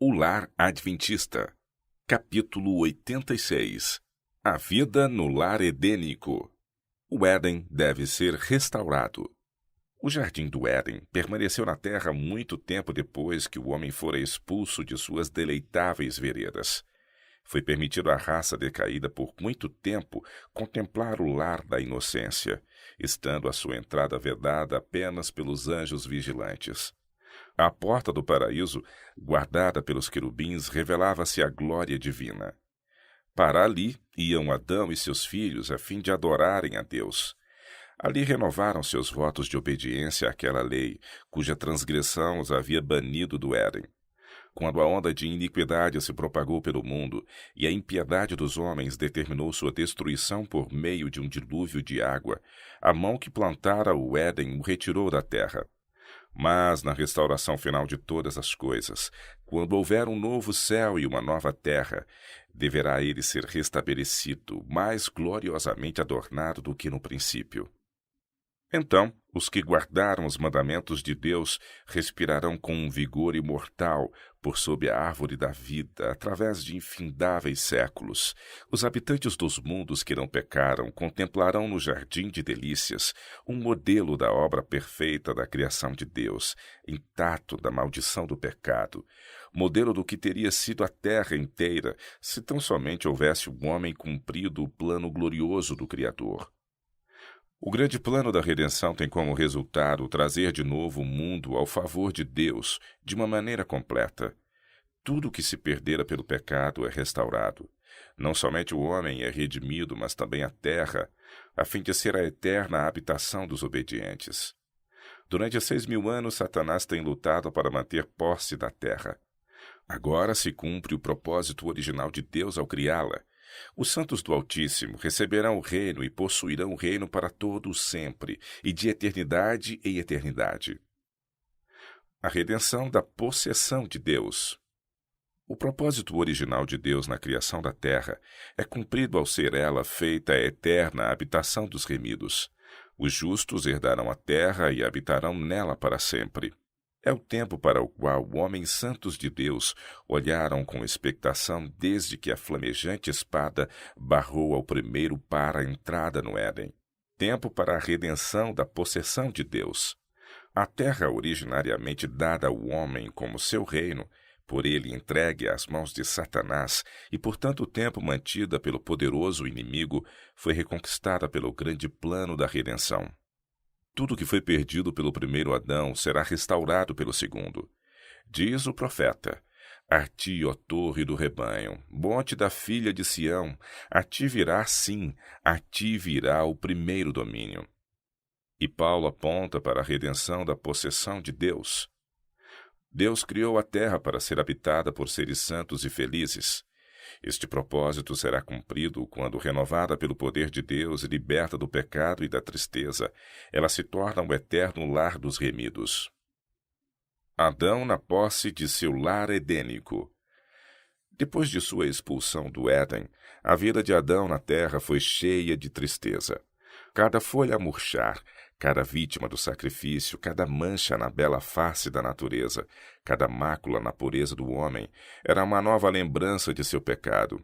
O Lar Adventista, capítulo 86. A vida no lar edênico. O Éden deve ser restaurado. O jardim do Éden permaneceu na terra muito tempo depois que o homem fora expulso de suas deleitáveis veredas. Foi permitido à raça decaída por muito tempo contemplar o lar da inocência, estando a sua entrada vedada apenas pelos anjos vigilantes. À porta do paraíso, guardada pelos querubins, revelava-se a glória divina. Para ali iam Adão e seus filhos a fim de adorarem a Deus. Ali renovaram seus votos de obediência àquela lei, cuja transgressão os havia banido do Éden. Quando a onda de iniquidade se propagou pelo mundo e a impiedade dos homens determinou sua destruição por meio de um dilúvio de água, a mão que plantara o Éden o retirou da terra. Mas, na restauração final de todas as coisas, quando houver um novo céu e uma nova terra, deverá ele ser restabelecido, mais gloriosamente adornado do que no princípio. Então, os que guardaram os mandamentos de Deus respirarão com um vigor imortal por sob a árvore da vida, através de infindáveis séculos. Os habitantes dos mundos que não pecaram contemplarão no jardim de delícias um modelo da obra perfeita da criação de Deus, intacto da maldição do pecado, modelo do que teria sido a terra inteira se tão somente houvesse um homem cumprido o plano glorioso do Criador. O grande plano da redenção tem como resultado trazer de novo o mundo ao favor de Deus de uma maneira completa. Tudo o que se perdera pelo pecado é restaurado. Não somente o homem é redimido, mas também a terra, a fim de ser a eterna habitação dos obedientes. Durante 6.000 anos, Satanás tem lutado para manter posse da terra. Agora se cumpre o propósito original de Deus ao criá-la. Os santos do Altíssimo receberão o reino e possuirão o reino para todo o sempre, e de eternidade em eternidade. A redenção da possessão de Deus. O propósito original de Deus na criação da terra é cumprido ao ser ela feita a eterna habitação dos remidos. Os justos herdarão a terra e habitarão nela para sempre. É o tempo para o qual homens santos de Deus olharam com expectação desde que a flamejante espada barrou ao primeiro para a entrada no Éden. Tempo para a redenção da possessão de Deus. A terra originariamente dada ao homem como seu reino, por ele entregue às mãos de Satanás e por tanto tempo mantida pelo poderoso inimigo, foi reconquistada pelo grande plano da redenção. Tudo que foi perdido pelo primeiro Adão será restaurado pelo segundo. Diz o profeta: a ti, ó torre do rebanho, monte da filha de Sião, a ti virá sim, a ti virá o primeiro domínio. E Paulo aponta para a redenção da possessão de Deus. Deus criou a terra para ser habitada por seres santos e felizes. Este propósito será cumprido quando, renovada pelo poder de Deus e liberta do pecado e da tristeza, ela se torna o eterno lar dos remidos. Adão na posse de seu lar edênico. Depois de sua expulsão do Éden, a vida de Adão na terra foi cheia de tristeza. Cada folha a murchar, cada vítima do sacrifício, cada mancha na bela face da natureza, cada mácula na pureza do homem, era uma nova lembrança de seu pecado.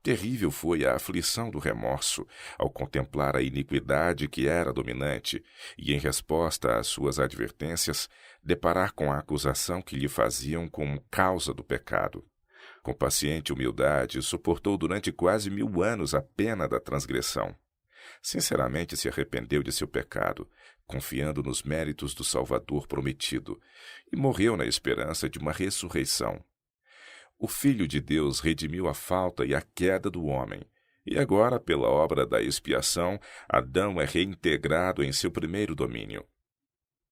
Terrível foi a aflição do remorso ao contemplar a iniquidade que era dominante e, em resposta às suas advertências, deparar com a acusação que lhe faziam como causa do pecado. Com paciente humildade, suportou durante quase 1000 anos a pena da transgressão. Sinceramente se arrependeu de seu pecado, confiando nos méritos do Salvador prometido, e morreu na esperança de uma ressurreição. O Filho de Deus redimiu a falta e a queda do homem, e agora, pela obra da expiação, Adão é reintegrado em seu primeiro domínio.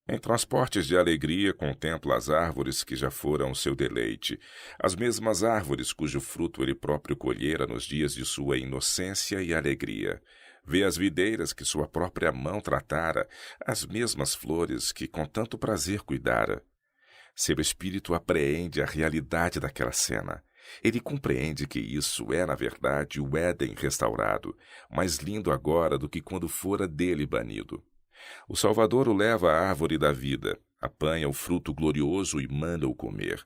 Em transportes de alegria contempla as árvores que já foram seu deleite, as mesmas árvores cujo fruto ele próprio colhera nos dias de sua inocência e alegria. Vê as videiras que sua própria mão tratara, as mesmas flores que com tanto prazer cuidara. Seu espírito apreende a realidade daquela cena. Ele compreende que isso é, na verdade, o Éden restaurado, mais lindo agora do que quando fora dele banido. O Salvador o leva à árvore da vida, apanha o fruto glorioso e manda-o comer.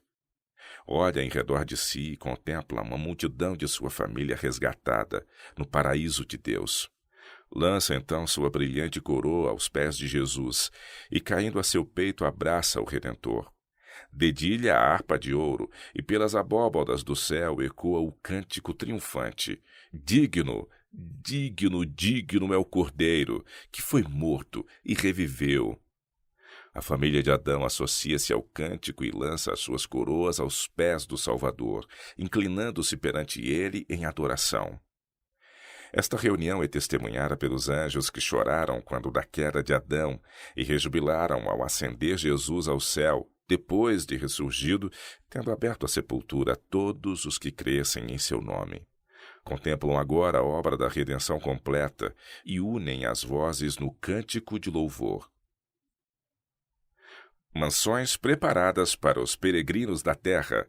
Olha em redor de si e contempla uma multidão de sua família resgatada no paraíso de Deus. Lança então sua brilhante coroa aos pés de Jesus e, caindo a seu peito, abraça o Redentor. Dedilha a harpa de ouro e pelas abóbadas do céu ecoa o cântico triunfante. Digno, digno, digno é o Cordeiro, que foi morto e reviveu. A família de Adão associa-se ao cântico e lança as suas coroas aos pés do Salvador, inclinando-se perante ele em adoração. Esta reunião é testemunhada pelos anjos que choraram quando da queda de Adão e rejubilaram ao ascender Jesus ao céu, depois de ressurgido, tendo aberto a sepultura a todos os que crescem em seu nome. Contemplam agora a obra da redenção completa e unem as vozes no cântico de louvor. Mansões preparadas para os peregrinos da terra.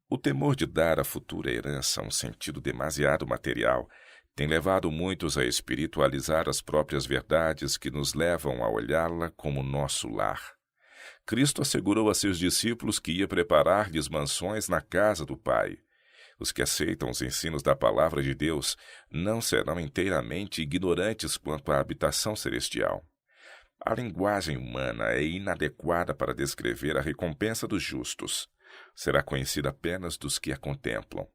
O temor de dar à futura herança um sentido demasiado material tem levado muitos a espiritualizar as próprias verdades que nos levam a olhá-la como nosso lar. Cristo assegurou a seus discípulos que ia preparar-lhes mansões na casa do Pai. Os que aceitam os ensinos da palavra de Deus não serão inteiramente ignorantes quanto à habitação celestial. A linguagem humana é inadequada para descrever a recompensa dos justos. Será conhecida apenas dos que a contemplam.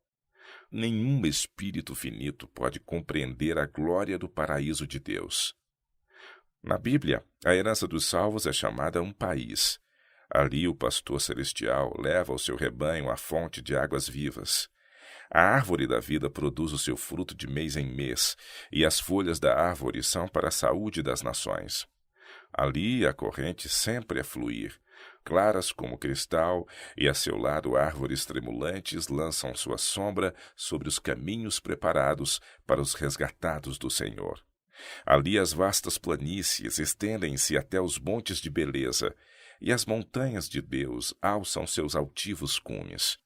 Nenhum espírito finito pode compreender a glória do paraíso de Deus. Na Bíblia, a herança dos salvos é chamada um país. Ali o pastor celestial leva ao seu rebanho a fonte de águas vivas. A árvore da vida produz o seu fruto de mês em mês, e as folhas da árvore são para a saúde das nações. Ali a corrente sempre a fluir, claras como cristal, e a seu lado árvores tremulantes lançam sua sombra sobre os caminhos preparados para os resgatados do Senhor. Ali as vastas planícies estendem-se até os montes de beleza, e as montanhas de Deus alçam seus altivos cumes.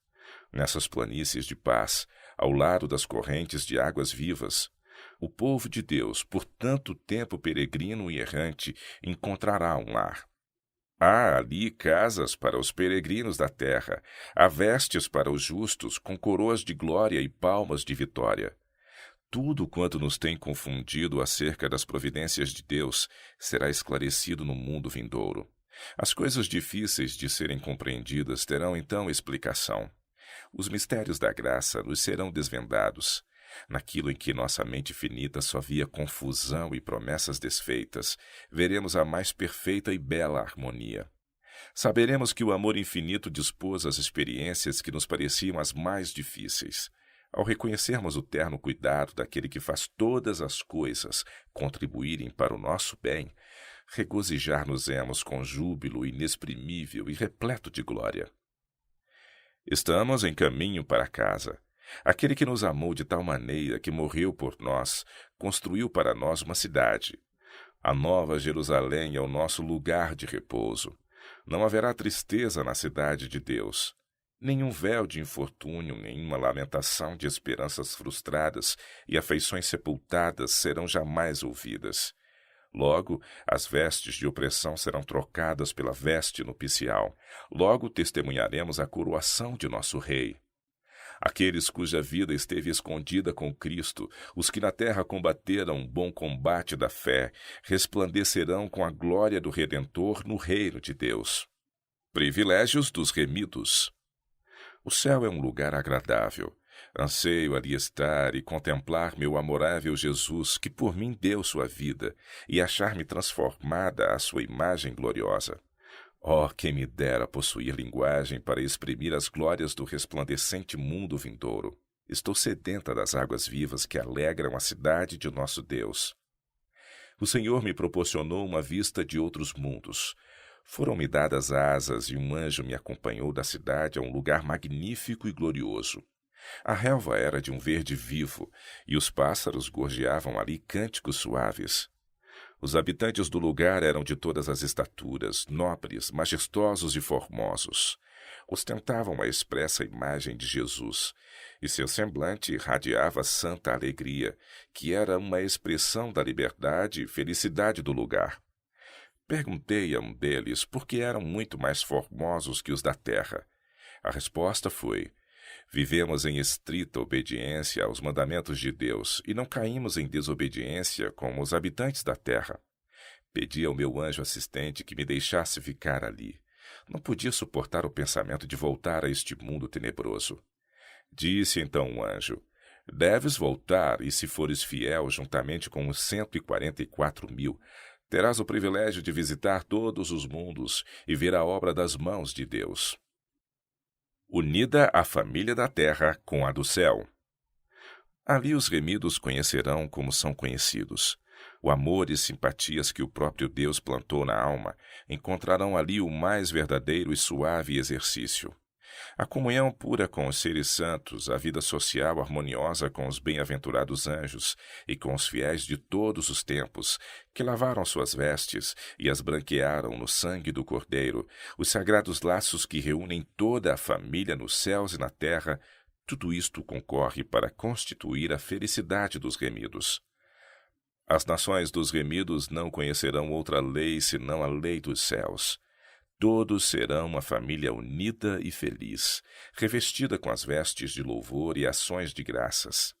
Nessas planícies de paz, ao lado das correntes de águas vivas, o povo de Deus, por tanto tempo peregrino e errante, encontrará um lar. Há ali casas para os peregrinos da terra, há vestes para os justos, com coroas de glória e palmas de vitória. Tudo quanto nos tem confundido acerca das providências de Deus será esclarecido no mundo vindouro. As coisas difíceis de serem compreendidas terão então explicação. Os mistérios da graça nos serão desvendados. Naquilo em que nossa mente finita só via confusão e promessas desfeitas, veremos a mais perfeita e bela harmonia. Saberemos que o amor infinito dispôs as experiências que nos pareciam as mais difíceis. Ao reconhecermos o terno cuidado daquele que faz todas as coisas contribuírem para o nosso bem, regozijar-nos-emos com júbilo inexprimível e repleto de glória. Estamos em caminho para casa. Aquele que nos amou de tal maneira que morreu por nós, construiu para nós uma cidade. A Nova Jerusalém é o nosso lugar de repouso. Não haverá tristeza na cidade de Deus. Nenhum véu de infortúnio, nenhuma lamentação de esperanças frustradas e afeições sepultadas serão jamais ouvidas. Logo, as vestes de opressão serão trocadas pela veste nupcial. Logo testemunharemos a coroação de nosso Rei. Aqueles cuja vida esteve escondida com Cristo, os que na terra combateram um bom combate da fé, resplandecerão com a glória do Redentor no reino de Deus. Privilégios dos remidos. O céu é um lugar agradável. Anseio ali estar e contemplar meu amorável Jesus, que por mim deu sua vida, e achar-me transformada à sua imagem gloriosa. Oh, quem me dera possuir linguagem para exprimir as glórias do resplandecente mundo vindouro. Estou sedenta das águas vivas que alegram a cidade de nosso Deus. O Senhor me proporcionou uma vista de outros mundos. Foram-me dadas asas e um anjo me acompanhou da cidade a um lugar magnífico e glorioso. A relva era de um verde vivo, e os pássaros gorjeavam ali cânticos suaves. Os habitantes do lugar eram de todas as estaturas, nobres, majestosos e formosos. Ostentavam a expressa imagem de Jesus, e seu semblante irradiava santa alegria, que era uma expressão da liberdade e felicidade do lugar. Perguntei a um deles por que eram muito mais formosos que os da terra. A resposta foi: vivemos em estrita obediência aos mandamentos de Deus e não caímos em desobediência como os habitantes da terra. Pedi ao meu anjo assistente que me deixasse ficar ali. Não podia suportar o pensamento de voltar a este mundo tenebroso. Disse então o anjo: deves voltar, e se fores fiel juntamente com os 144.000, terás o privilégio de visitar todos os mundos e ver a obra das mãos de Deus. Unida a família da terra com a do céu. Ali os remidos conhecerão como são conhecidos. O amor e simpatias que o próprio Deus plantou na alma encontrarão ali o mais verdadeiro e suave exercício. A comunhão pura com os seres santos, a vida social harmoniosa com os bem-aventurados anjos e com os fiéis de todos os tempos, que lavaram suas vestes e as branquearam no sangue do Cordeiro, os sagrados laços que reúnem toda a família nos céus e na terra, tudo isto concorre para constituir a felicidade dos remidos. As nações dos remidos não conhecerão outra lei senão a lei dos céus. Todos serão uma família unida e feliz, revestida com as vestes de louvor e ações de graças.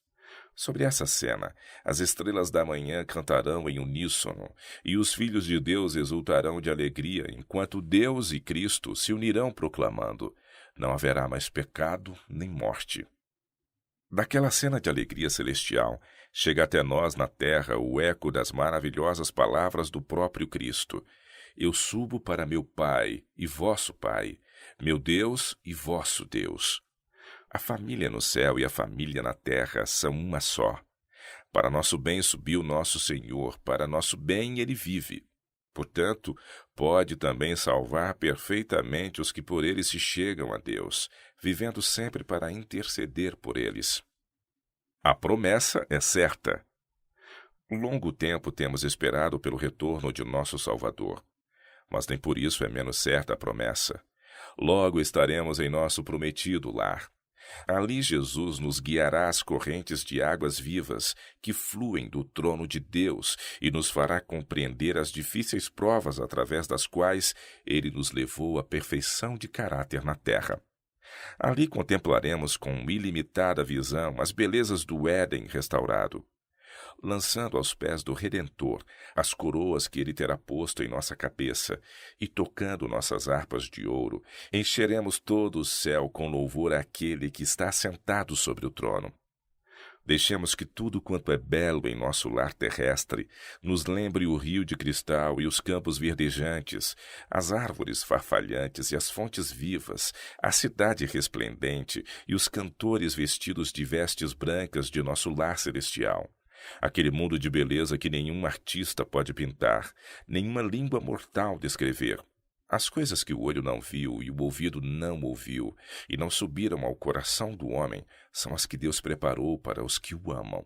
Sobre essa cena, as estrelas da manhã cantarão em uníssono, e os filhos de Deus exultarão de alegria, enquanto Deus e Cristo se unirão proclamando: não haverá mais pecado nem morte. Daquela cena de alegria celestial, chega até nós na terra o eco das maravilhosas palavras do próprio Cristo: eu subo para meu Pai e vosso Pai, meu Deus e vosso Deus. A família no céu e a família na terra são uma só. Para nosso bem subiu nosso Senhor, para nosso bem ele vive. Portanto, pode também salvar perfeitamente os que por ele se chegam a Deus, vivendo sempre para interceder por eles. A promessa é certa. Longo tempo temos esperado pelo retorno de nosso Salvador. Mas nem por isso é menos certa a promessa. Logo estaremos em nosso prometido lar. Ali Jesus nos guiará às correntes de águas vivas que fluem do trono de Deus e nos fará compreender as difíceis provas através das quais Ele nos levou à perfeição de caráter na terra. Ali contemplaremos com ilimitada visão as belezas do Éden restaurado. Lançando aos pés do Redentor as coroas que ele terá posto em nossa cabeça e tocando nossas harpas de ouro, encheremos todo o céu com louvor àquele que está sentado sobre o trono. Deixemos que tudo quanto é belo em nosso lar terrestre nos lembre o rio de cristal e os campos verdejantes, as árvores farfalhantes e as fontes vivas, a cidade resplendente e os cantores vestidos de vestes brancas de nosso lar celestial. Aquele mundo de beleza que nenhum artista pode pintar, nenhuma língua mortal descrever. As coisas que o olho não viu e o ouvido não ouviu, e não subiram ao coração do homem, são as que Deus preparou para os que o amam.